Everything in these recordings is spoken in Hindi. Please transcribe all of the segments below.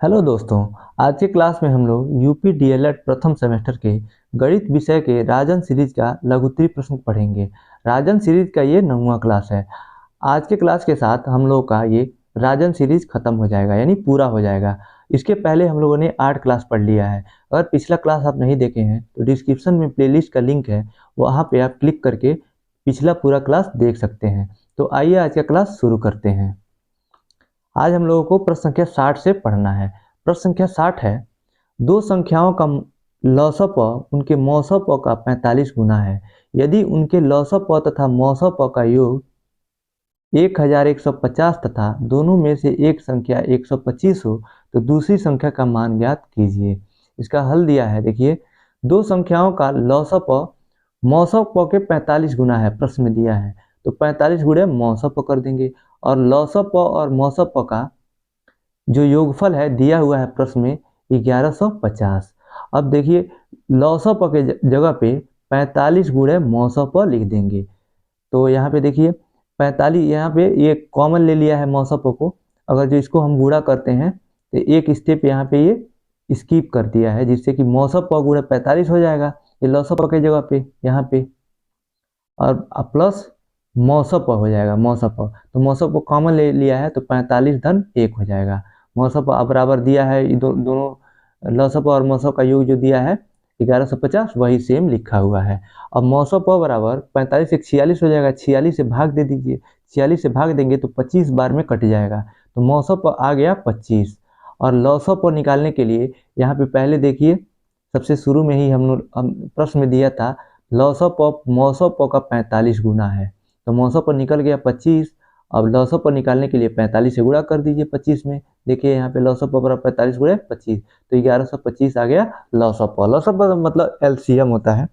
हेलो दोस्तों। आज के क्लास में हम लोग यूपी डीएलएड प्रथम सेमेस्टर के गणित विषय के राजन सीरीज का लघुत्तरी प्रश्न पढ़ेंगे। राजन सीरीज का ये 9वां क्लास है। आज के क्लास के साथ हम लोग का ये राजन सीरीज खत्म हो जाएगा, यानी पूरा हो जाएगा। इसके पहले हम लोगों ने 8 क्लास पढ़ लिया है। अगर पिछला क्लास आप नहीं देखे हैं तो डिस्क्रिप्शन में प्लेलिस्ट का लिंक है, वहाँ पे आप क्लिक करके पिछला पूरा क्लास देख सकते हैं। तो आइए आज का क्लास शुरू करते हैं। आज हम लोगों को प्रश्न संख्या 60 से पढ़ना है। प्रश्न संख्या 60 है, दो संख्याओं का लसप उनके मौसप का 45 गुना है। यदि उनके लसप तथा मौसप का योग 1150 तथा दोनों में से एक संख्या 125 हो तो दूसरी संख्या का मान ज्ञात कीजिए। इसका हल दिया है, देखिए। दो संख्याओं का लसप मौसप के 45 गुना है, प्रश्न में दिया है, तो 45 गुणे मौसप कर देंगे। और लसप और मौसप का जो योगफल है दिया हुआ है प्रश्न में 1150। अब देखिए, लौसप के जगह पे 45 गुणे मौसप लिख देंगे। तो यहाँ पे देखिए 45, यहाँ पे ये कॉमन ले लिया है मौसप को। अगर जो इसको हम गुणा करते हैं तो एक स्टेप यहाँ पे ये स्किप कर दिया है, जिससे कि मौसप गुणे 45 हो जाएगा ये लौसप के जगह पे यहाँ पे, और प्लस मौसप हो जाएगा मौसप। तो मौसप को कॉमन ले लिया है तो 45 धन 1 हो जाएगा। मौसप बराबर दिया है, दोनों लसप और मौसप का योग जो दिया है 1150, वही सेम लिखा हुआ है। अब मौसप बराबर 45 से 46 हो जाएगा, 46 से भाग दे दीजिए। 46 से भाग देंगे तो 25 बार में कट जाएगा, तो मौसप आ गया 25। और लौसप निकालने के लिए यहाँ पे पहले देखिए, सबसे शुरू में ही हम प्रश्न में दिया था लौसप मौसप का 45 गुना है, तो मौसप निकल गया 25। अब लौसप निकालने के लिए 45 से गुणा कर दीजिए 25 में। देखिए यहाँ पे लौसप बराबर 45 गुणे 25, तो 1125 आ गया लौसप। लौसप मतलब एलसीएम होता है,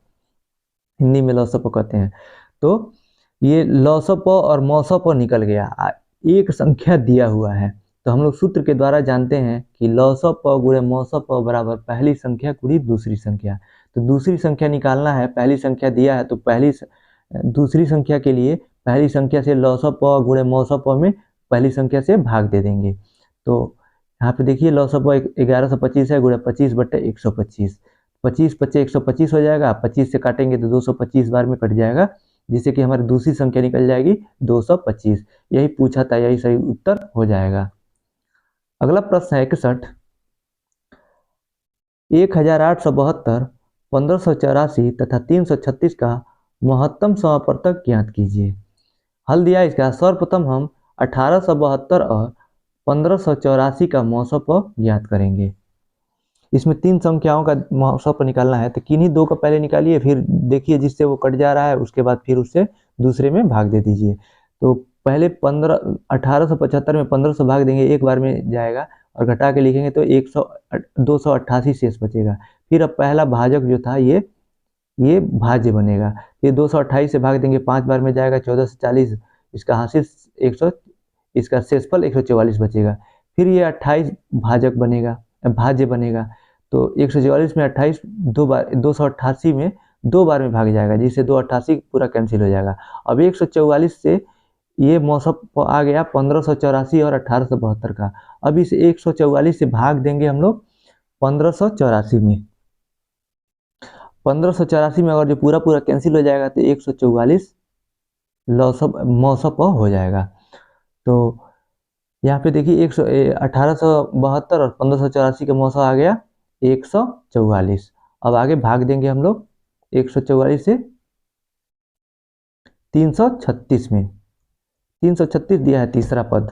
हिंदी में लौसप कहते हैं। तो ये लौसप और मौसप निकल गया। एक संख्या दिया हुआ है, तो हम लोग सूत्र के द्वारा जानते हैं कि लौसप गुणे मौसप बराबर पहली संख्या गुणी दूसरी संख्या। तो दूसरी संख्या निकालना है, पहली संख्या दिया है तो दूसरी संख्या के लिए पहली संख्या से लौसप गुणे मौसप में पहली संख्या से भाग दे देंगे। तो यहाँ पे देखिए लौसप 1125 है, गुणे 25 बटे 125, 25 बचे 125 हो जाएगा। 25 से काटेंगे तो 225 बार में कट जाएगा, जिससे कि हमारी दूसरी संख्या निकल जाएगी 225। यही पूछा था, यही सही उत्तर हो जाएगा। अगला प्रश्न है 61, 1872, 1584 तथा 336 का महत्तम समापवर्तक ज्ञात कीजिए। हल दिया इसका, सर्वप्रथम हम 1872 और 1584 का मौसप ज्ञात करेंगे। इसमें तीन संख्याओं का मौसप निकालना है, तो किन्हीं दो का पहले निकालिए, फिर देखिए जिससे वो कट जा रहा है उसके बाद फिर उससे दूसरे में भाग दे दीजिए। तो पहले 1875 में 15 से भाग देंगे, एक बार में जाएगा, और घटा के लिखेंगे तो 288 शेष बचेगा। फिर अब पहला भाजक जो था ये भाज्य बनेगा। फिर 228 से भाग देंगे, 5 बार में जाएगा, 14 से 40, इसका हासिल 100, इसका शेषफल 144 बचेगा। फिर ये 28 भाजक बनेगा, भाज्य बनेगा। तो 144 में 28 दो बार, 288 में 2 बार में भाग जाएगा, जिससे 288 पूरा कैंसिल हो जाएगा। अब 144 से ये मौसप आ गया 1584 और 1872 का। अब इस 144 से भाग देंगे हम लोग 1584 में। 1584 में अगर जो पूरा पूरा कैंसिल हो जाएगा तो 144 लौसप मौसप हो जाएगा। तो यहाँ पे देखिए 1872 और 1584 का मौसम आ गया 144। अब आगे भाग देंगे हम लोग 144 से 336 में। 336 दिया है तीसरा पद,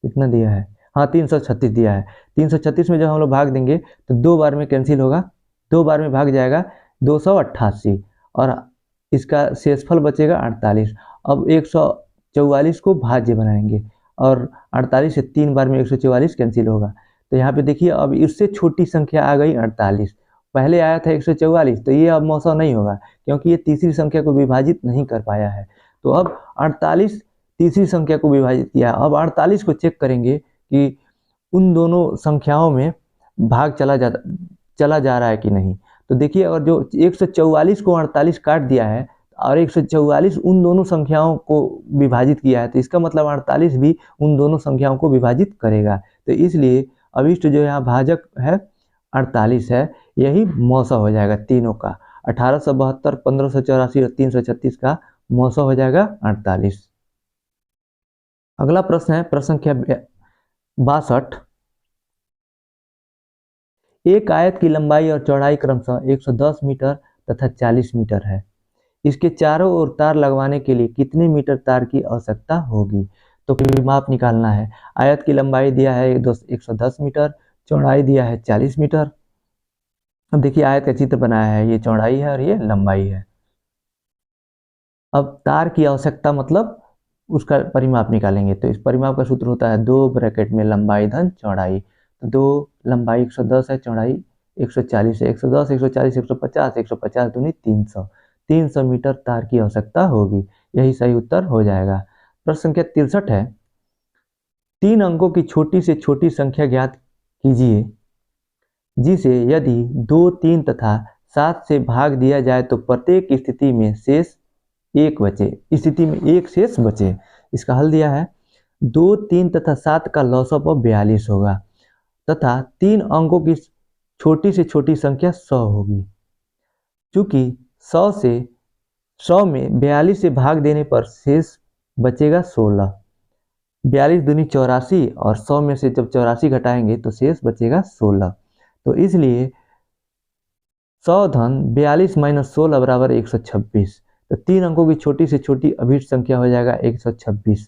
कितना दिया है, हाँ 336 दिया है। 336 में जब हम लोग भाग देंगे तो 2 बार में कैंसिल होगा, 2 बार में भाग जाएगा 288, और इसका शेषफल बचेगा 48। अब 144 को भाज्य बनाएंगे, और 48 से 3 बार में 144 कैंसिल होगा। तो यहाँ पे देखिए अब इससे छोटी संख्या आ गई 48। पहले आया था 144, तो ये अब मौसम नहीं होगा, क्योंकि ये तीसरी संख्या को विभाजित नहीं कर पाया है। तो अब 48 तीसरी संख्या को विभाजित किया। अब 48 को चेक करेंगे कि उन दोनों संख्याओं में भाग चला जा रहा है कि नहीं। तो देखिए, और जो 144 को 48 काट दिया है और 144 उन दोनों संख्याओं को विभाजित किया है, तो इसका मतलब 48 भी उन दोनों संख्याओं को विभाजित करेगा। तो इसलिए अभिष्ट जो यहाँ भाजक है 48 है, यही मौसा हो जाएगा तीनों का। 1872, 1584 और 336 का मौसा हो जाएगा 48। अगला प्रश्न है प्रश्न संख्या 62। एक आयत की लंबाई और चौड़ाई क्रमशः 110 मीटर तथा 40 मीटर है। इसके चारों ओर तार लगवाने के लिए कितने मीटर तार की आवश्यकता होगी? तो माप निकालना है। आयत की लंबाई दिया है 110 मीटर, चौड़ाई दिया है 40 मीटर। अब देखिए आयत का चित्र बनाया है, ये चौड़ाई है और ये लंबाई है। अब तार की आवश्यकता मतलब उसका परिमाप निकालेंगे, तो इस परिमाप का सूत्र होता है 2 ब्रैकेट में लंबाई धन चौड़ाई। तो 2 लंबाई 110 है, चौड़ाई 140 है, 110 140 150 150 दूनी 300, 300 मीटर तार की आवश्यकता होगी। यही सही उत्तर हो जाएगा। प्रश्न संख्या 63 है। 3 अंकों की छोटी से छोटी संख्या ज्ञात कीजिए जिसे यदि 2, 3 तथा 7 से भाग दिया जाए तो प्रत्येक स्थिति में शेष 1 बचे। स्थिति में 1 शेष बचे। इसका हल दिया है 2, 3 तथा 7 का लॉसअप 42 होगा तथा 3 अंकों की छोटी से छोटी संख्या 100 होगी। चूंकि 100 में 42 से भाग देने पर शेष बचेगा 16। 42 दूनी 84 और 100 में से जब 84 घटाएंगे तो शेष बचेगा 16। तो इसलिए 100 धन 42 माइनस 16 बराबर 126। तो 3 अंकों की छोटी से छोटी अभिष्ट संख्या हो जाएगा 126,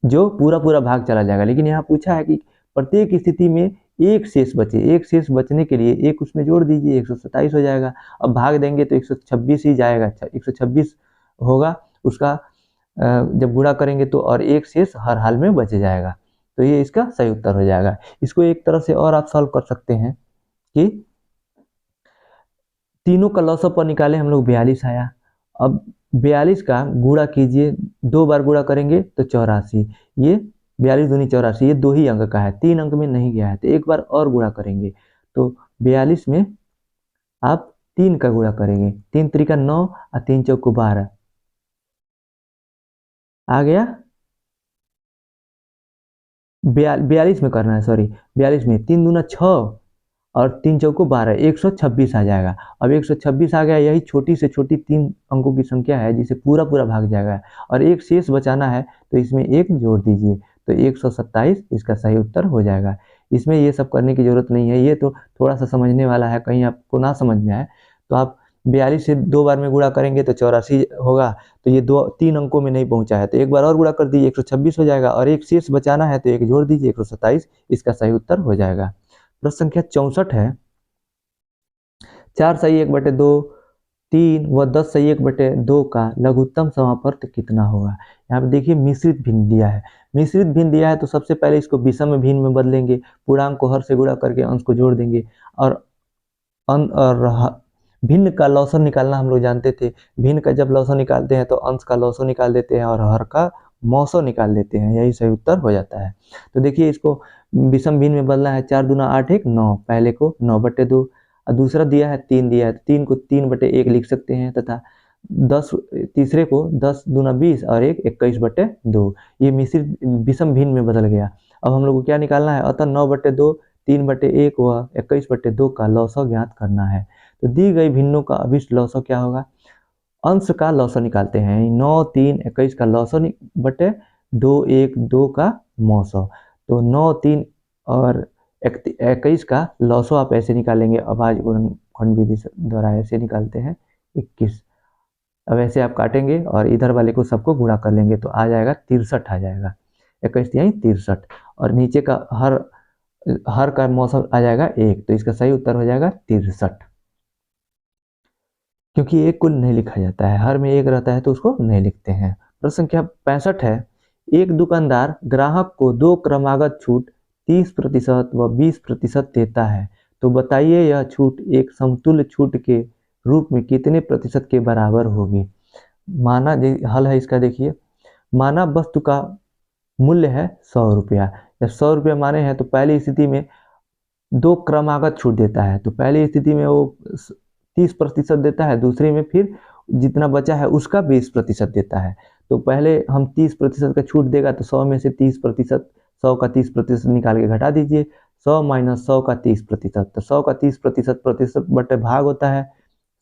जो पूरा पूरा भाग चला जाएगा। लेकिन यहाँ पूछा है कि प्रत्येक स्थिति में 1 शेष बचे। 1 शेष बचने के लिए 1 उसमें जोड़ दीजिए, 127 हो जाएगा। अब भाग देंगे तो 126 ही जाएगा, 126 होगा उसका जब गुणा करेंगे तो, और 1 शेष हर हाल में बच जाएगा। तो ये इसका सही उत्तर हो जाएगा। इसको एक तरह से और आप सॉल्व कर सकते हैं कि तीनों का लॉसअप पर निकाले हम लोग, 42 आया। अब 42 का गुणा कीजिए, 2 बार गुणा करेंगे तो 84। ये 42 दूनी 84, ये 2 ही अंक का है, 3 अंक में नहीं गया है। तो एक बार और गुणा करेंगे तो 42 में आप 3 का गुणा करेंगे, 3 त्रिका 9 और 3 चौको 12 आ गया। 42 में करना है, सॉरी 42 में 3 दूना 6 और 3 चौको 12, 126 आ जाएगा। अब 126 आ गया, यही छोटी से छोटी 3 अंकों की संख्या है जिसे पूरा पूरा भाग जाएगा और 1 शेष बचाना है तो इसमें 1 जोड़ दीजिए तो 127 इसका सही उत्तर हो जाएगा। इसमें ये सब करने की जरूरत नहीं है, ये तो थोड़ा सा समझने वाला है, कहीं आपको ना समझ में आए तो आप 42 से 2 बार में गुणा करेंगे तो 84 होगा। तो ये 3 अंकों में नहीं पहुंचा है तो एक बार और गुणा कर दीजिए, 126 हो जाएगा और 1 शेष बचाना है तो 1 जोड़ दीजिए, 127 इसका सही उत्तर हो जाएगा। प्रश्न संख्या 64 है। 4 सही 1/2, 3 व 10 सही 1/2 का लघुत्तम समापर्त कितना होगा? यहाँ पे देखिए मिश्रित भिन्न दिया है। मिश्रित भिन्न दिया है तो सबसे पहले इसको विषम भिन्न में बदलेंगे, पूर्णांक को हर से गुणा करके अंश को जोड़ देंगे और भिन्न का लौसन निकालना हम लोग जानते थे। भिन्न का जब लौसन निकालते हैं तो अंश का लौसन निकाल देते हैं और हर का मौसो निकाल देते हैं, यही सही उत्तर हो जाता है। तो देखिए इसको विषम भिन्न में बदलना है, 4 दूना 8 1 9, पहले को 9/2 और दूसरा दिया है 3 दिया है तो 3 को 3/1 लिख सकते हैं तथा 10 तीसरे को 10 दूना 20 और 1 21/2। ये मिश्रित विषम भिन्न में बदल गया। अब हम लोग को क्या निकालना है? अतः 9/2 3/1 व 21/2 का लौसौ ज्ञात करना है। तो दी गई भिन्नों का अभिष्ट लौसौ क्या होगा? अंश का लौसौ निकालते हैं, 9 3 21 का लौसौ बटे 2 1 2 का मौसौ। तो 9 3 और 21 का लौसौ आप ऐसे निकालेंगे, अभाज्य गुणनखंड विधि द्वारा ऐसे निकालते हैं 21। अब ऐसे आप काटेंगे और इधर वाले को सबको गुणा कर लेंगे तो आ जाएगा 63 आ जाएगा, 21 यही 63 और नीचे का हर का मौसम आ जाएगा 1, तो इसका सही उत्तर हो जाएगा 63। क्योंकि 1 कुल नहीं लिखा जाता है, हर में 1 रहता है तो उसको नहीं लिखते हैं। प्रश्न संख्या 65 है। एक दुकानदार ग्राहक को 2 क्रमागत छूट 30% व 20% देता है, तो बताइए यह छूट एक समतुल्य छूट के रूप में कितने प्रतिशत के बराबर होगी? माना हल है इसका, देखिए माना वस्तु का मूल्य है 100 रुपया। जब 100 रुपया माने हैं तो पहली स्थिति में 2 क्रमागत छूट देता है, तो पहली स्थिति में वो 30% देता है, दूसरे में फिर जितना बचा है उसका 20% देता है। तो पहले हम 30% का छूट देगा तो 100 में से 30%, 100 का 30% निकाल के घटा दीजिए, 100 माइनस 100 का 30%, तो 100 का 30% प्रतिशत बटे भाग होता है,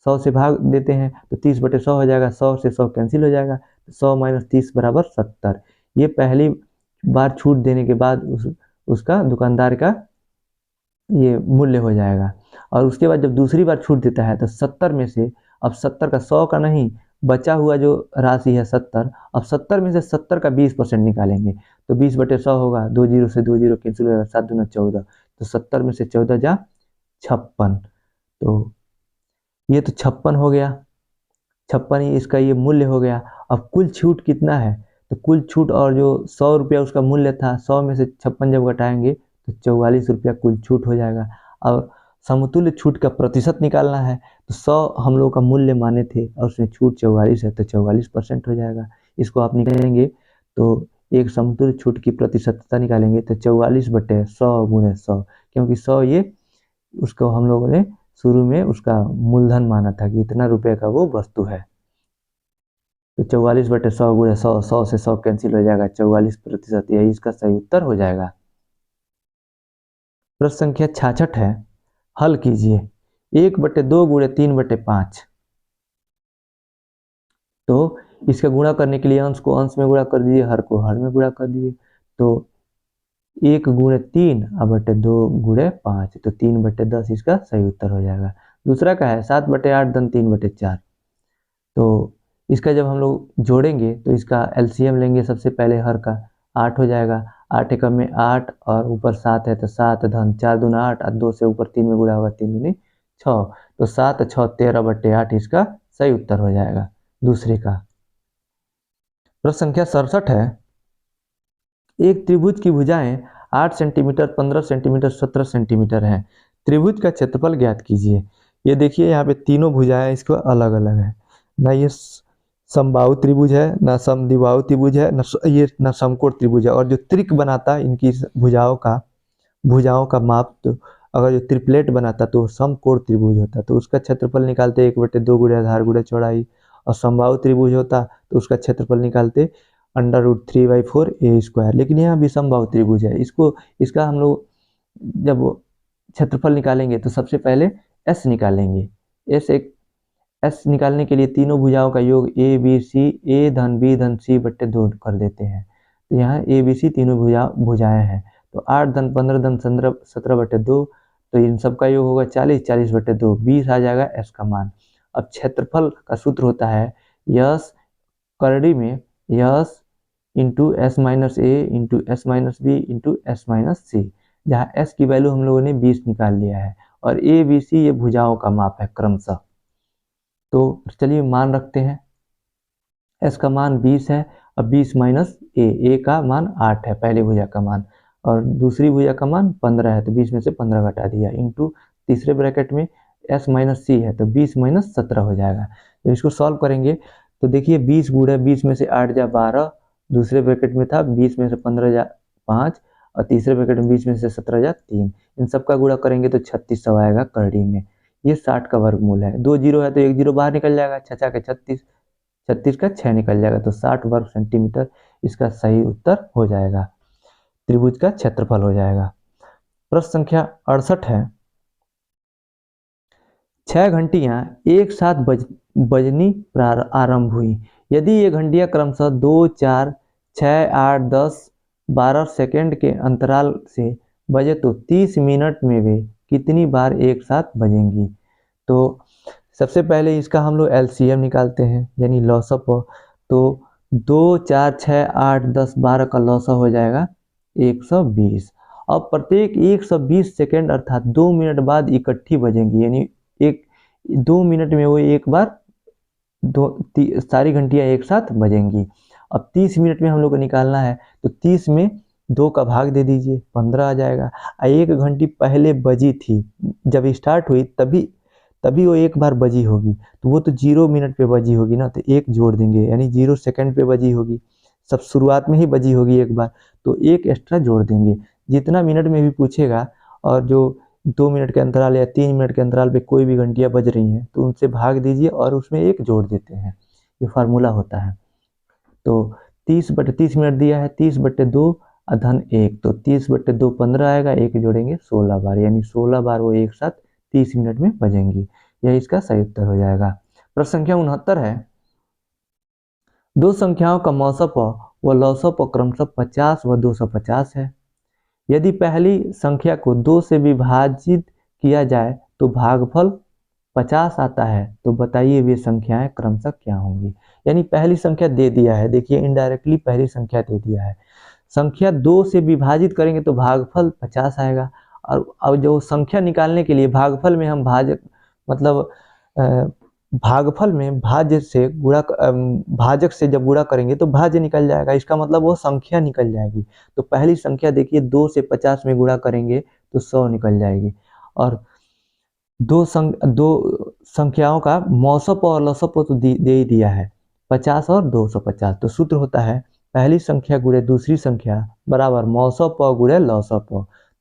100 से भाग देते हैं तो 30/100 हो जाएगा, 100 से 100 कैंसिल हो जाएगा, 100 माइनस 30 बराबर 70। ये पहली बार छूट देने के बाद उसका दुकानदार का ये मूल्य हो जाएगा। और उसके बाद जब दूसरी बार छूट देता है तो 70 में से, अब 70 का 100 का नहीं, बचा हुआ जो राशि है 70, अब 70 में से 70 का 20% निकालेंगे तो 20/100 होगा, 2 जीरो से 2 जीरो कैंसिल हो जाएगा, 7 दूना 14, तो 70 में से 14 जा 56, तो ये तो 56 हो गया, 56 ही इसका ये मूल्य हो गया। अब कुल छूट कितना है, तो कुल छूट और जो 100 रुपया उसका मूल्य था, 100 में से 56 जब घटाएंगे तो 44 रुपया कुल छूट हो जाएगा। अब समतुल्य छूट का प्रतिशत निकालना है, तो 100 हम लोग का मूल्य माने थे और उसमें छूट 44 है तो 44% हो जाएगा। इसको आप निकालेंगे तो एक समतुल्य छूट की प्रतिशतता निकालेंगे तो 44/100 गुणे 100, क्योंकि 100 ये उसको हम लोगों ने शुरू में उसका मूलधन माना था कि इतना रुपए का वो वस्तु है। तो 44/100 गुणे 100, 100 से 100 कैंसिल हो जाएगा, 44%, यही इसका सही उत्तर हो जाएगा। प्रश्न संख्या 66 है, हल कीजिए। 1/2 गुणे 3/5, तो इसका गुणा करने के लिए अंश को अंश में गुणा कर दीजिए, हर को हर में गुणा कर दीजिए, तो 1 गुणे 3 बटे 2 गुणे 5, तो 3/10 इसका सही उत्तर हो जाएगा। दूसरा का है 7/8 धन 3/4, तो इसका जब हम लोग जोड़ेंगे तो इसका एलसीएम लेंगे, सबसे पहले हर का 8 हो जाएगा, 8 एकम में 8 और ऊपर 7 है तो 7 धन 4 दूना 8 और 2 से ऊपर 3 में गुणा होगा, 3 दूनी 6, तो 7 6 13/8 इसका सही उत्तर हो जाएगा दूसरे का। प्रश्न संख्या 67 है, एक त्रिभुज की भुजाएं 8 सेंटीमीटर, 15 सेंटीमीटर, 17 सेंटीमीटर है, त्रिभुज का क्षेत्रफल ज्ञात कीजिए। ये देखिए यहाँ पे तीनों भुजाएं इसको अलग अलग है, ना ये समबाहु त्रिभुज है, ना समद्विबाहु त्रिभुज है, ना समकोण त्रिभुज है, और जो त्रिक बनाता है इनकी भुजाओं का माप, तो अगर जो त्रिप्लेट बनाता तो समकोण त्रिभुज होता, तो उसका क्षेत्रफल निकालते 1/2 गुणे आधार गुणे चौड़ाई, और समबाहु त्रिभुज होता तो उसका क्षेत्रफल निकालते √3/4 a²। लेकिन यहाँ भी समबाहु त्रिभुज है, इसका हम लोग जब क्षेत्रफल निकालेंगे तो सबसे पहले एस निकालेंगे। एस निकालने के लिए तीनों भुजाओं का योग ए बी सी, ए धन बी धन सी बट्टे 2 कर देते हैं, तो यहाँ ए बी सी तीनों भुजाएं हैं, तो 8 धन 15 धन 17/2, तो इन सब का योग होगा 40, 40/2, 20 आ जाएगा एस का मान। अब क्षेत्रफल का सूत्र होता है यस करड़ी में S into S minus A into S minus B into S minus C, जहाँ एस की वैल्यू हम लोगों ने 20 निकाल लिया है और ए बी सी ये भुजाओं का माप है क्रमशः। तो चलिए मान रखते हैं, एस का मान 20 है, अब 20 माइनस ए का मान 8 है पहली भुजा का मान, और दूसरी भुजा का मान 15 है तो 20 में से 15 घटा दिया, इंटू तीसरे ब्रैकेट में एस माइनस सी है तो 20 माइनस 17 हो जाएगा। जब इसको सॉल्व करेंगे तो देखिए 20 गुणे 20 में से 8 जा 12, दूसरे ब्रैकेट में था 20 में से 15 जा 5, और तीसरे ब्रैकेट में 20 में से 17 जा 3, इन सब का गुणा करेंगे तो 3600 आएगा करड़ी में। ये 60 का वर्गमूल है, 2 जीरो है तो 1 जीरो बाहर निकल जाएगा, 6 के 36, 36 का 6 निकल जाएगा, तो 60 वर्ग सेंटीमीटर इसका सही उत्तर हो जाएगा, त्रिभुज का क्षेत्रफल हो जाएगा। प्रश्न संख्या 68 है, 6 घंटियां एक साथ बजनी आरंभ हुई, यदि ये घंटियां क्रमशः 2, 4, 6, 8, 10, 12 सेकंड के अंतराल से बजे तो 30 मिनट में वे कितनी बार एक साथ बजेंगी। तो सबसे पहले इसका हम लोग एलसीएम निकालते हैं यानी लॉसअप, तो 2, 4, 6, 8, 10, 12 का लॉसअप हो जाएगा 120। अब प्रत्येक 120 सेकंड अर्थात 2 मिनट बाद इकट्ठी बजेंगी, यानी 2 मिनट में वो एक बार सारी घंटियां एक साथ बजेंगी। अब 30 मिनट में हम लोग को निकालना है, तो 30 में 2 का भाग दे दीजिए, 15 आ जाएगा। 1 घंटी पहले बजी थी, जब स्टार्ट हुई तभी वो एक बार बजी होगी, तो वो तो 0 मिनट पे बजी होगी ना, तो 1 जोड़ देंगे यानी 0 सेकंड पे बजी होगी, सब शुरुआत में ही बजी होगी एक बार, तो 1 एक्स्ट्रा जोड़ देंगे। जितना मिनट में भी पूछेगा और जो 2 मिनट के अंतराल या 3 मिनट के अंतराल पे कोई भी घंटियां बज रही हैं तो उनसे भाग दीजिए और उसमें 1 जोड़ देते हैं, ये फार्मूला होता है। तो 30/30 मिनट दिया है, 30/2 धन 1, तो 30/2 15 आएगा, 1 जोड़ेंगे 16 बार, यानी 16 बार वो एक साथ 30 मिनट में बजेंगी। यह इसका सही उत्तर हो जाएगा। प्रश्न संख्या 69 है, दो संख्याओं का मौसप व लौसप क्रमशः 50 व 250 है। यदि पहली संख्या को 2 से विभाजित किया जाए तो भागफल 50 आता है, तो बताइए वे संख्याएं क्रमशः क्या होंगी। यानी पहली संख्या दे दिया है, देखिए इनडायरेक्टली पहली संख्या दे दिया है, संख्या 2 से विभाजित करेंगे तो भागफल 50 आएगा। और अब जो संख्या निकालने के लिए भागफल में हम भाजक मतलब भागफल में भाज्य से गुणा भाजक से जब गुणा करेंगे तो भाज्य निकल जाएगा, इसका मतलब वो संख्या निकल जाएगी। तो पहली संख्या देखिए 2 से 50 में गुणा करेंगे तो 100 निकल जाएगी। और दो संख्याओं का मौसप और लसप तो दे ही दिया है, 50 और 250। तो सूत्र होता है पहली संख्या गुणे दूसरी संख्या बराबर मौसप गुणे लसप।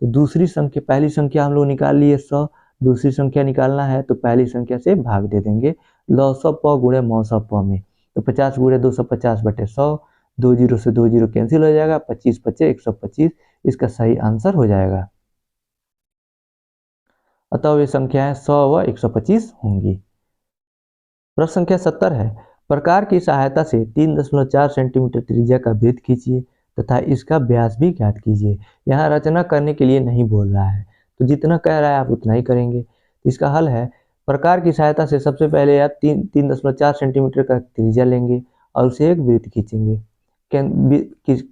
तो दूसरी संख्या पहली संख्या हम लोग निकाल लिए 100, दूसरी संख्या निकालना है तो पहली संख्या से भाग दे देंगे लसप गुणे मौसप में। तो 50 गुणे 250/100, 2 जीरो से 2 जीरो कैंसिल हो जाएगा, 25 25 125, इसका सही आंसर हो जाएगा। अतः वे संख्याएं 100 व 125 होंगी। प्रश्न संख्या 70 है, प्रकार की सहायता से 3.4 सेंटीमीटर त्रिज्या का वृत्त खींचिए तथा इसका व्यास भी ज्ञात कीजिए। यहाँ रचना करने के लिए नहीं बोल रहा है, तो जितना कह रहा है आप उतना ही करेंगे। इसका हल है, प्रकार की सहायता से सबसे पहले आप 3.4 सेंटीमीटर का त्रिज्या लेंगे और उसे एक वृत्त खींचेंगे,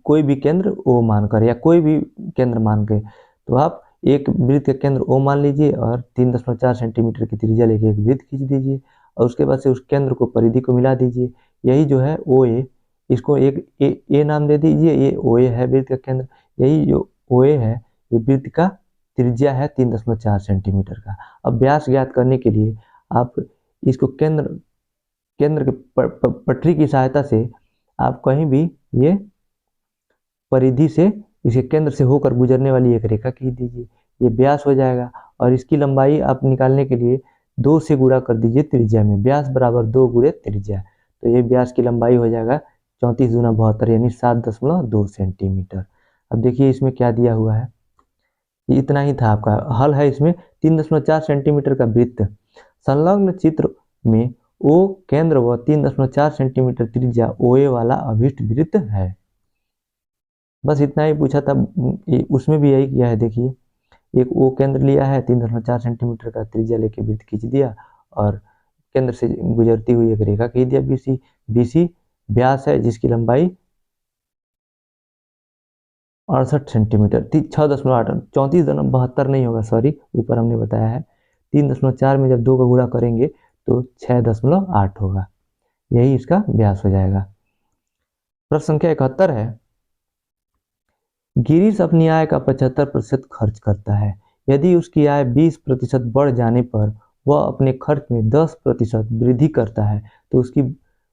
कोई भी केंद्र ओ मानकर या कोई भी केंद्र मान के। तो आप एक वृत्त का केंद्र ओ मान लीजिए और 3.4 सेंटीमीटर की त्रिज्या लेके एक वृत्त खींच दीजिए और उसके बाद से उस केंद्र को परिधि को मिला दीजिए। यही जो है ओ ए, इसको एक ए नाम दे दीजिए, ये ओ ए है वृत्त का केंद्र। यही जो ओ ए है ये वृत्त का त्रिज्या है 3.4 सेंटीमीटर का। अब व्यास ज्ञात करने के लिए आप इसको केंद्र के पटरी की सहायता से आप कहीं भी ये परिधि से इसे केंद्र से होकर गुजरने वाली एक रेखा खींच दीजिए, ये व्यास हो जाएगा। और इसकी लंबाई आप निकालने के लिए 2 से गुणा कर दीजिए त्रिज्या में, व्यास बराबर 2 गुणे त्रिज्या। तो ये व्यास की लंबाई हो जाएगा 34 दूना 72 यानी 7.2 सेंटीमीटर। अब देखिए इसमें क्या दिया हुआ है, ये इतना ही था आपका हल है। इसमें 3.4 सेंटीमीटर का वृत्त, संलग्न चित्र में ओ केंद्र व 3.4 सेंटीमीटर त्रिज्या ओ ए वाला अभिष्ट वृत्त है। बस इतना ही पूछा था, उसमें भी यही किया है। देखिए एक ओ केंद्र लिया है, 3.4 सेंटीमीटर का त्रिज्या लेके वृत्त खींच दिया और केंद्र से गुजरती हुई एक रेखा खींच दिया बीसी। बीसी व्यास है जिसकी लंबाई 68 सेंटीमीटर, 6.8 34.72 नहीं होगा, सॉरी ऊपर हमने बताया है 3.4 में जब 2 का गुणा करेंगे तो 6.8 होगा, यही इसका व्यास हो जाएगा। प्रश्न संख्या 71 है, गिरीश अपनी आय का 75% खर्च करता है। यदि उसकी आय 20% बढ़ जाने पर वह अपने खर्च में 10% वृद्धि करता है तो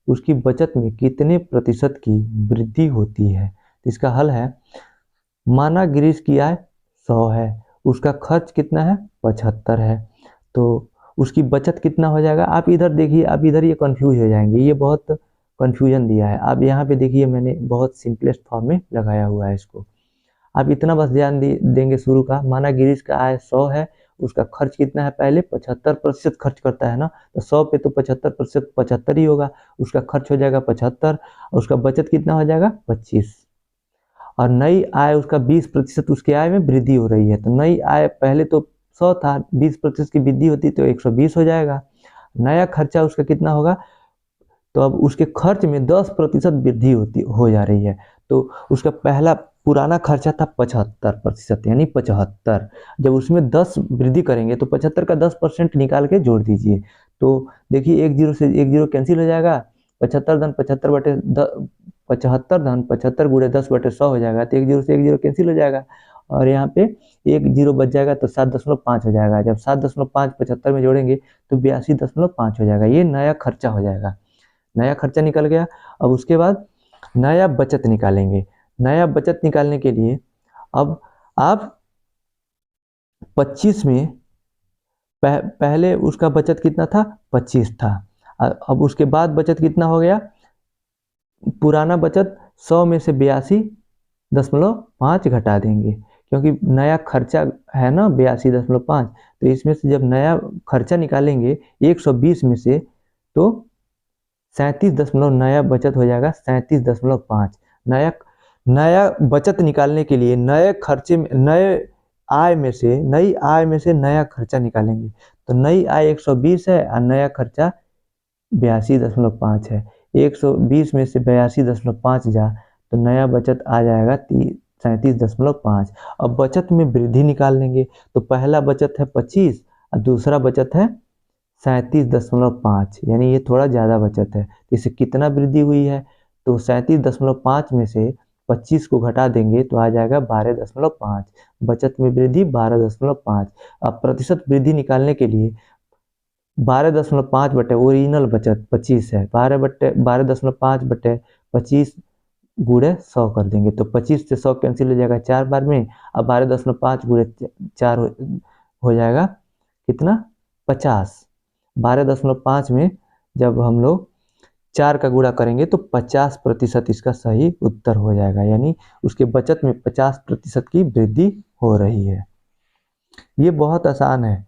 उसकी बचत में कितने प्रतिशत की वृद्धि होती है। तो इसका हल है, माना गिरीश की आय 100 है, उसका खर्च कितना है 75 है, तो उसकी बचत कितना हो जाएगा। आप इधर देखिए, आप इधर ये कंफ्यूज हो जाएंगे, ये बहुत कंफ्यूजन दिया है। आप यहाँ पे देखिए मैंने बहुत सिंपलेस्ट फॉर्म में लगाया हुआ है इसको। आप इतना बस ध्यान देंगे शुरू का, माना गिरीश का आय 100 है, उसका खर्च कितना है, पहले 75% खर्च करता है ना, तो 100 पे तो 75% 75 ही होगा, उसका खर्च हो जाएगा 75 और उसका बचत कितना हो जाएगा 25। और नई आय उसका 20% उसके आय में वृद्धि हो रही है, तो नई आय पहले तो 100 था, 20% की वृद्धि होती तो 120 हो जाएगा। नया खर्चा उसका कितना होगा, तो अब उसके खर्च में 10% वृद्धि हो जा रही है, तो उसका पहला पुराना खर्चा था 75% यानी 75, जब उसमें 10 वृद्धि करेंगे तो 75 का 10% निकाल के जोड़ दीजिए। तो देखिए 1 जीरो से 1 जीरो कैंसिल हो जाएगा, 75 धन 75 बटे 75 धन 75 गुणे 10/100 हो जाएगा, तो 1 जीरो से 1 जीरो कैंसिल हो जाएगा और यहाँ पे 1 जीरो बच जाएगा तो 7.5 हो जाएगा। जब 7.5 75 में जोड़ेंगे तो 82.5 हो जाएगा, ये नया खर्चा हो जाएगा। नया खर्चा निकल गया। अब उसके बाद नया बचत निकालेंगे। नया बचत निकालने के लिए अब आप 25 में पहले उसका बचत कितना था 25 था, अब उसके बाद बचत कितना हो गया, पुराना बचत 100 में से 82 82.5 घटा देंगे, क्योंकि नया खर्चा है ना 82.5, तो इसमें से जब नया खर्चा निकालेंगे 120 में से, तो 37 नया बचत हो जाएगा 37.5। नया नया बचत निकालने के लिए नए खर्चे में, नए आय में से, नई आय में से नया खर्चा निकालेंगे। तो नई आय 120 है और नया खर्चा 82.5 है। 120 में से 82.5 जा तो नया बचत आ जाएगा 37.5। अब बचत में वृद्धि निकाल लेंगे, तो पहला बचत है 25 और दूसरा बचत है 37.5, यानी ये थोड़ा ज़्यादा बचत है। इससे कितना वृद्धि हुई है, तो 37.5 में से 25 को घटा देंगे तो आ जाएगा 12.5। बचत में वृद्धि 12.5। अब प्रतिशत वृद्धि निकालने के लिए 12.5 बटे ओरिजिनल बचत 25 है, 12.5 बटे 25 गुणे 100 कर देंगे, तो 25 से 100 कैंसिल हो जाएगा 4 बार में। अब 12.5 गुणे 4 हो जाएगा कितना, 50। 12.5 में जब हम लोग 4 का गुणा करेंगे तो 50% इसका सही उत्तर हो जाएगा, यानी उसके बचत में 50% की वृद्धि हो रही है। ये बहुत आसान है,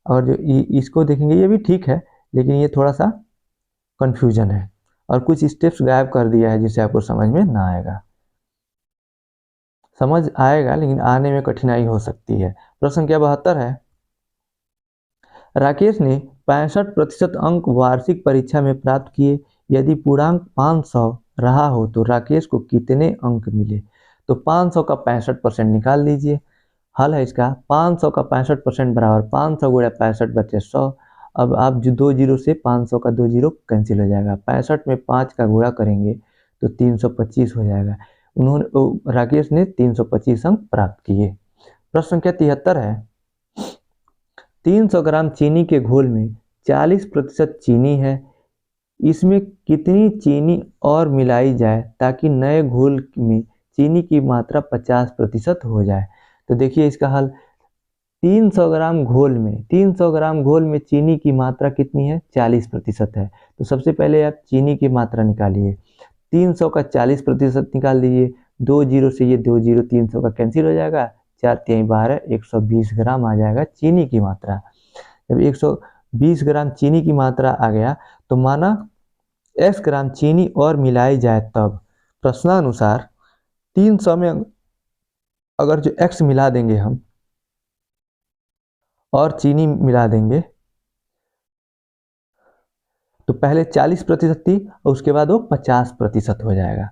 और जो इसको देखेंगे ये भी ठीक है, लेकिन ये थोड़ा सा कंफ्यूजन है और कुछ स्टेप्स गायब कर दिया है जिससे आपको समझ में ना आएगा। समझ आएगा लेकिन आने में कठिनाई हो सकती है। प्रश्न संख्या 72 है, राकेश ने 65% अंक वार्षिक परीक्षा में प्राप्त किए। यदि पूर्णांक 500 रहा हो तो राकेश को कितने अंक मिले। तो 500 का 65% निकाल लीजिए। हल है इसका, 500 का 65% बराबर 500 गुणा 65 बचे 100। अब आप जो 2 जीरो से 500 का 2 जीरो कैंसिल हो जाएगा। 65 में 5 का गुणा करेंगे तो 325 हो जाएगा। राकेश ने 325 अंक प्राप्त किए। प्रश्न संख्या 73 है, 300 ग्राम चीनी के घोल में 40% चीनी है। इसमें कितनी चीनी और मिलाई जाए ताकि नए घोल में चीनी की मात्रा 50% हो जाए। तो देखिए इसका हल, 300 ग्राम घोल में चीनी की मात्रा कितनी है, 40% है। तो सबसे पहले आप चीनी की मात्रा निकालिए, 300 का 40% निकाल दीजिए। 2 जीरो से ये 2 जीरो 300 का कैंसिल हो जाएगा, 4 3 12, 120 ग्राम आ जाएगा चीनी की मात्रा। जब 120 ग्राम चीनी की मात्रा आ गया तो माना x ग्राम चीनी और मिलाई जाए तब। प्रश्नानुसार 300 में अगर जो x मिला देंगे हम और चीनी मिला देंगे तो पहले 40% थी और उसके बाद वो 50% हो जाएगा।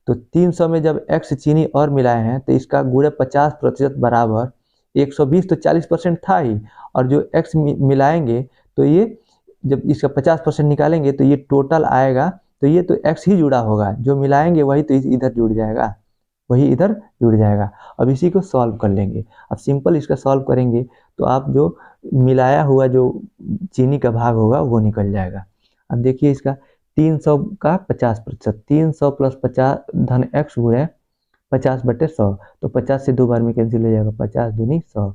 तो 300 में जब x चीनी और मिलाए हैं तो इसका गुणे 50% बराबर 120, तो 40% था ही, और जो x मिलाएंगे तो ये जब इसका 50% निकालेंगे तो ये टोटल आएगा, तो ये तो x ही जुड़ा होगा, जो मिलाएंगे वही तो इधर जुड़ जाएगा, वही इधर जुड़ जाएगा। अब इसी को सॉल्व कर लेंगे। अब सिंपल इसका सॉल्व करेंगे तो आप जो मिलाया हुआ जो चीनी का भाग होगा वो निकल जाएगा। अब देखिए इसका 300 का 50%, 300 प्लस 50 धन x गुणे 50 बटे 100, तो 50 से 2 बार में कैंसिल हो जाएगा, 50 दूनी 100,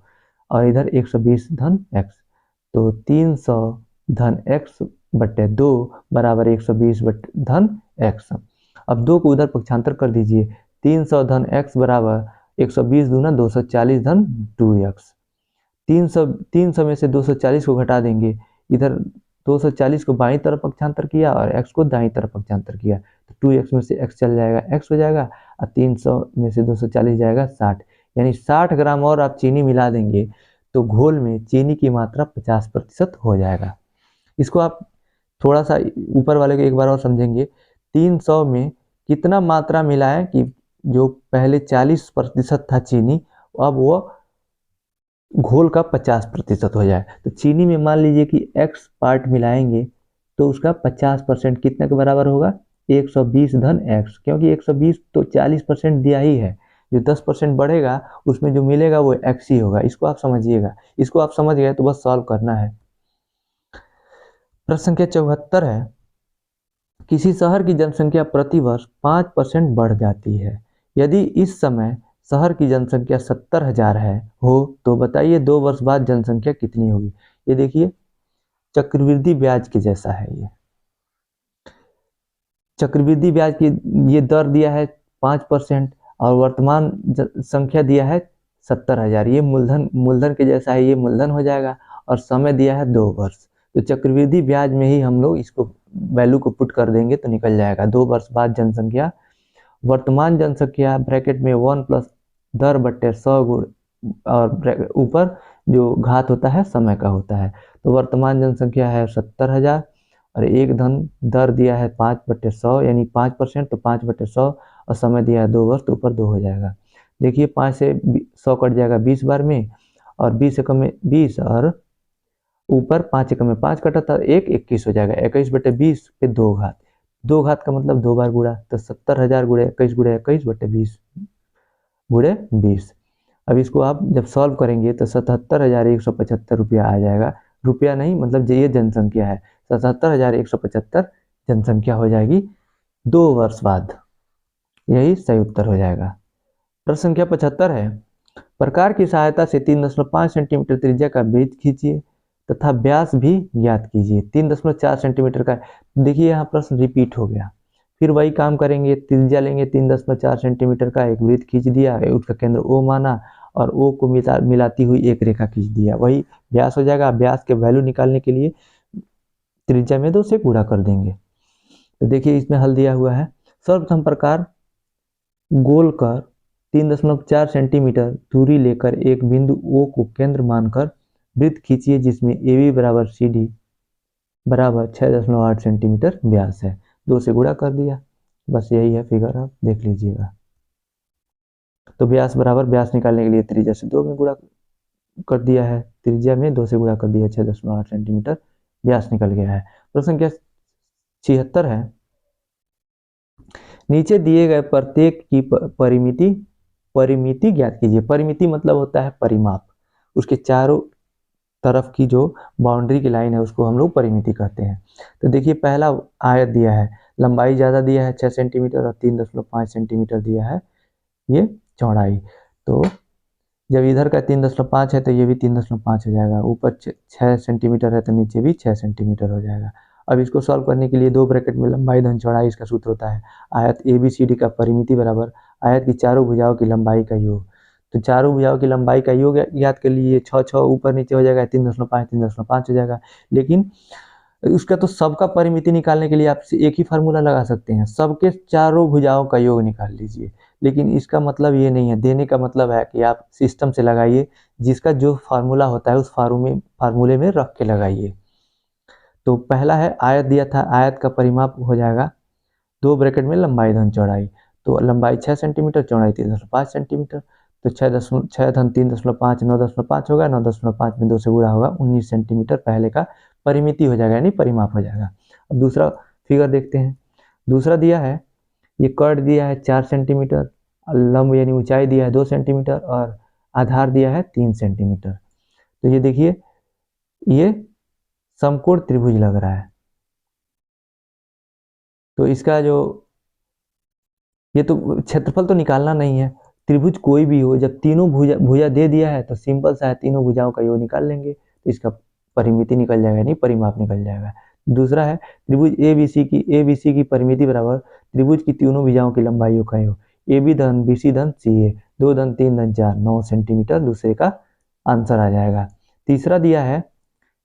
और इधर 120 धन x, तो 300 धन x बटे 2 बराबर 120 बटे धन x। अब 2 को उधर पक्षांतर कर दीजिए, 300 धन x बराबर 120 दूना 240 धन 2x। 300 में से 240 को घटा देंगे, इधर 240 को बाईं तरफ पक्षांतर किया और x को दाईं तरफ पक्षांतर किया, तो 2x में से x चल जाएगा, x हो जाएगा, और 300 में से 240 जाएगा 60, यानी 60 ग्राम और आप चीनी मिला देंगे तो घोल में चीनी की मात्रा 50% हो जाएगा। इसको आप थोड़ा सा ऊपर वाले को एक बार और समझेंगे। 300 में कितना मात्रा मिलाएं कि जो पहले 40% था चीनी, अब वो घोल का 50% हो जाए। तो चीनी में मान लीजिए कि x पार्ट मिलाएंगे तो उसका 50% कितने के बराबर होगा, 120 धन x, क्योंकि 120 तो 40% दिया ही है, जो 10% बढ़ेगा उसमें जो मिलेगा वो x ही होगा। इसको आप समझिएगा, इसको आप समझ गए तो बस सॉल्व करना है। प्रश्न संख्या 74 है, किसी शहर की जनसंख्या प्रति वर्ष 5% बढ़ जाती है। यदि इस समय शहर की जनसंख्या 70,000 हो तो बताइए 2 वर्ष बाद जनसंख्या कितनी होगी। ये देखिए चक्रवृद्धि ब्याज के जैसा है, ये चक्रवृद्धि ब्याज की ये दर दिया है 5%, और वर्तमान संख्या दिया है 70,000, ये मूलधन के जैसा है, ये मूलधन हो जाएगा। और समय दिया है 2 वर्ष, तो चक्रवृद्धि ब्याज में ही हम लोग इसको वैल्यू को पुट कर देंगे तो निकल जाएगा। 2 वर्ष बाद जनसंख्या, वर्तमान जनसंख्या ब्रैकेट में 1 प्लस दर बट्टे 100 गुण और ऊपर जो घात होता है समय का होता है। तो वर्तमान जनसंख्या है 70,000 और एक धन दर दिया है 5/100 यानी 5%, तो 5/100 और समय दिया है 2 वर्ष, तो ऊपर 2 हो जाएगा। देखिए 5 से 100 कट जाएगा 20 बार में, और 20 एकम में 20 और ऊपर 5 एकम में 5 कटा था 21 हो जाएगा। 21/20 पे 2 घात, 2 घात का मतलब 2 बार गुणा, तो 70,000 गुणे 21 गुणे 21/20 गुणे 20। अब इसको आप जब सॉल्व करेंगे तो 77,175 रुपया आ जाएगा। रुपया नहीं, मतलब ये जनसंख्या है, 77,175 जनसंख्या हो जाएगी 2 वर्ष बाद। यही सही उत्तर हो जाएगा। प्रश्न संख्या 75 है, प्रकार की सहायता से 3.5 सेंटीमीटर त्रिज्या का वृत्त खींचिए तथा व्यास भी ज्ञात कीजिए। 3.4 सेंटीमीटर का, देखिए यहाँ प्रश्न रिपीट हो गया, फिर वही काम करेंगे। त्रिज्या लेंगे 3.4 सेंटीमीटर का, एक वृत्त खींच दिया, उसका केंद्र O माना और O को मिलाती हुई एक रेखा खींच दिया, वही व्यास हो जाएगा। व्यास के वैल्यू निकालने के लिए त्रिज्या में 2 से गुणा कर देंगे। तो देखिए इसमें हल दिया हुआ है, सर्वप्रथम प्रकार गोल कर 3.4 सेंटीमीटर दूरी लेकर एक बिंदु O को केंद्र मानकर वृत्त खींचिए जिसमें AB बराबर CD बराबर 6.8 सेंटीमीटर व्यास है। 2 से गुणा कर दिया, बस यही है फिगर, आप देख लीजिएगा। तो व्यास बराबर, व्यास निकालने के लिए त्रिज्या से 2 में गुणा कर दिया है, त्रिज्या में 2 से गुणा कर दिया, 6.8 सेंटीमीटर व्यास निकल गया है। प्रश्न संख्या 76 है, नीचे दिए गए प्रत्येक की परिमिति ज्ञात कीजिए। परिमिति मतलब होता है परिमाप, उसके चारों तरफ की जो बाउंड्री की लाइन है उसको हम लोग परिमिति कहते हैं। तो देखिए पहला आयत दिया है, लंबाई ज़्यादा दिया है 6 सेंटीमीटर और 3.5 सेंटीमीटर दिया है ये चौड़ाई। तो जब इधर का 3.5 है तो ये भी 3.5 हो जाएगा, ऊपर 6 सेंटीमीटर है तो नीचे भी 6 सेंटीमीटर हो जाएगा। अब इसको सॉल्व करने के लिए 2 ब्रैकेट में लंबाई धन चौड़ाई, इसका सूत्र होता है आयत ABCD का परिमिति बराबर आयत की चारों भुजाओं की लंबाई का योग। तो चारों भुजाओं की लंबाई का योग याद के लिए 6 ऊपर नीचे हो जाएगा, 3.5 हो जाएगा। लेकिन उसका तो सबका परिमिति निकालने के लिए आप एक ही फार्मूला लगा सकते हैं, सबके चारों भुजाओं का योग निकाल लीजिए। लेकिन इसका मतलब ये नहीं है, देने का मतलब है कि आप सिस्टम से लगाइए, जिसका जो फार्मूला होता है उस फार्मूले में रख के लगाइए। तो पहला है आयत दिया था, आयत का परिमाप हो जाएगा 2 ब्रैकेट में लंबाई धन चौड़ाई। तो लंबाई 6 सेंटीमीटर, चौड़ाई 3.5 सेंटीमीटर, तो 6 धन 3.5 9.5 होगा, 9.5 में 2 से गुणा होगा 19 सेंटीमीटर पहले का परिमिति हो जाएगा, यानी परिमाप हो जाएगा। अब दूसरा फिगर देखते हैं। दूसरा दिया है, ये कर्ड दिया है 4 सेंटीमीटर, लंब यानी ऊंचाई दिया है 2 सेंटीमीटर और आधार दिया है 3 सेंटीमीटर। तो ये देखिए ये समकोण त्रिभुज लग रहा है। तो इसका जो ये तो क्षेत्रफल तो निकालना नहीं है, त्रिभुज कोई भी हो, जब तीनों भुजा दे दिया है तो सिंपल सा है, तीनों भुजाओं का योग निकाल लेंगे तो इसका परिमिति निकल जाएगा, नहीं परिमाप निकल जाएगा। दूसरा है त्रिभुज ABC की परिमिति बराबर त्रिभुज की तीनों भुजाओं की लंबाइयों का योग, AB धन BC धन CA 2 धन 3 धन 4 9 सेंटीमीटर, दूसरे का आंसर आ जाएगा। तीसरा दिया है,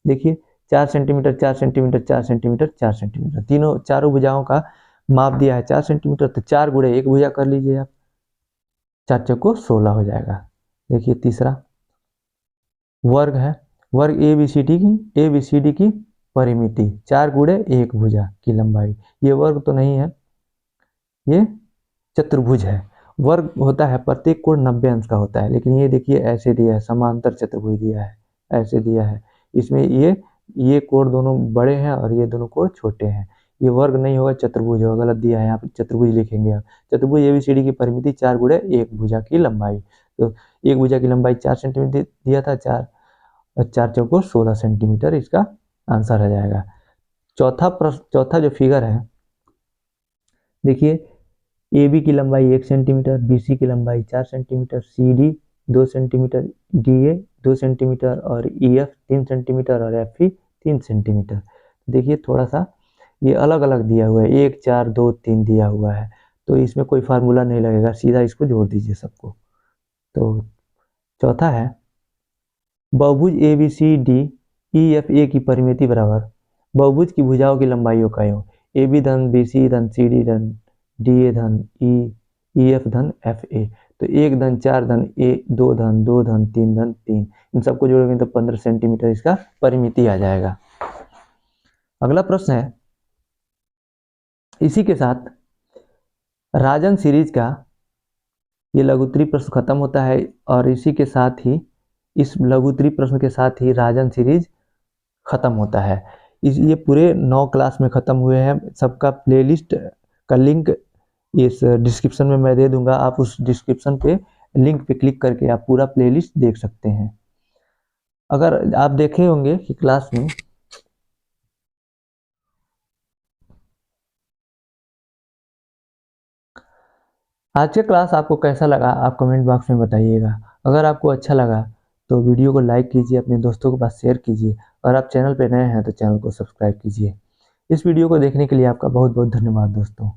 देखिए 4 सेंटीमीटर 4 सेंटीमीटर 4 सेंटीमीटर 4 सेंटीमीटर, चारों भुजाओं का माप दिया है 4 सेंटीमीटर, तो 4 गुणे 1 भुजा कर लीजिए आप, 4 चौको 16 हो जाएगा। देखिए तीसरा वर्ग है, वर्ग ABCD की परिमिति 4 गुणे 1 भुजा की लंबाई, ये वर्ग तो नहीं है, ये चतुर्भुज है। वर्ग होता है प्रत्येक कोण 90 अंश का होता है, लेकिन ये देखिए ऐसे दिया है, समांतर चतुर्भुज दिया है, ऐसे दिया है। इसमें ये कोण दोनों बड़े हैं और ये दोनों कोण छोटे हैं, ये वर्ग नहीं होगा, चतुर्भुज होगा, गलत दिया है, यहाँ पे चतुर्भुज लिखेंगे आप। चतुर्भुज ABCD की परिमिति 4 गुणे 1 भुजा की लंबाई, तो एक भुजा की लंबाई 4 सेंटीमीटर दिया था, 4 चौको 16 सेंटीमीटर इसका आंसर आ जाएगा। चौथा जो फिगर है, देखिए AB की लंबाई 1 सेंटीमीटर, BC की लंबाई 4 centimetre, CD 2 centimetre, DA 2 centimetre और EF 3 सेंटीमीटर और FE 3 सेंटीमीटर। देखिए थोड़ा सा ये अलग अलग दिया हुआ है, 1 4 2 3 दिया हुआ है, तो इसमें कोई फार्मूला नहीं लगेगा, सीधा इसको जोड़ दीजिए सबको। तो चौथा है बहुभुज A B C D E F A की परिमिति बराबर बहुभुज की भुजाओं की लंबाइयों का योग, ए बी धन बी सी धन सी डी धन डी ए धन ई एफ धन एफ ए। तो 1 धन 4 धन ए 2 धन 2 धन 3 धन 3, इन सबको जोड़ेंगे तो 15 सेंटीमीटर इसका परिमिति आ जाएगा। अगला प्रश्न है, इसी के साथ राजन सीरीज का ये लघुत्तरी प्रश्न खत्म होता है और इसी के साथ ही इस लघुत्तरी प्रश्न के साथ ही राजन सीरीज खत्म होता है। ये पूरे 9 क्लास में खत्म हुए हैं। सबका प्लेलिस्ट का लिंक इस डिस्क्रिप्शन में मैं दे दूंगा, आप उस डिस्क्रिप्शन पे लिंक पे क्लिक करके आप पूरा प्लेलिस्ट देख सकते हैं। अगर आप देखे होंगे कि क्लास में आज का क्लास आपको कैसा लगा आप कमेंट बॉक्स में बताइएगा। अगर आपको अच्छा लगा तो वीडियो को लाइक कीजिए, अपने दोस्तों के पास शेयर कीजिए, और आप चैनल पे नए हैं तो चैनल को सब्सक्राइब कीजिए। इस वीडियो को देखने के लिए आपका बहुत बहुत धन्यवाद दोस्तों।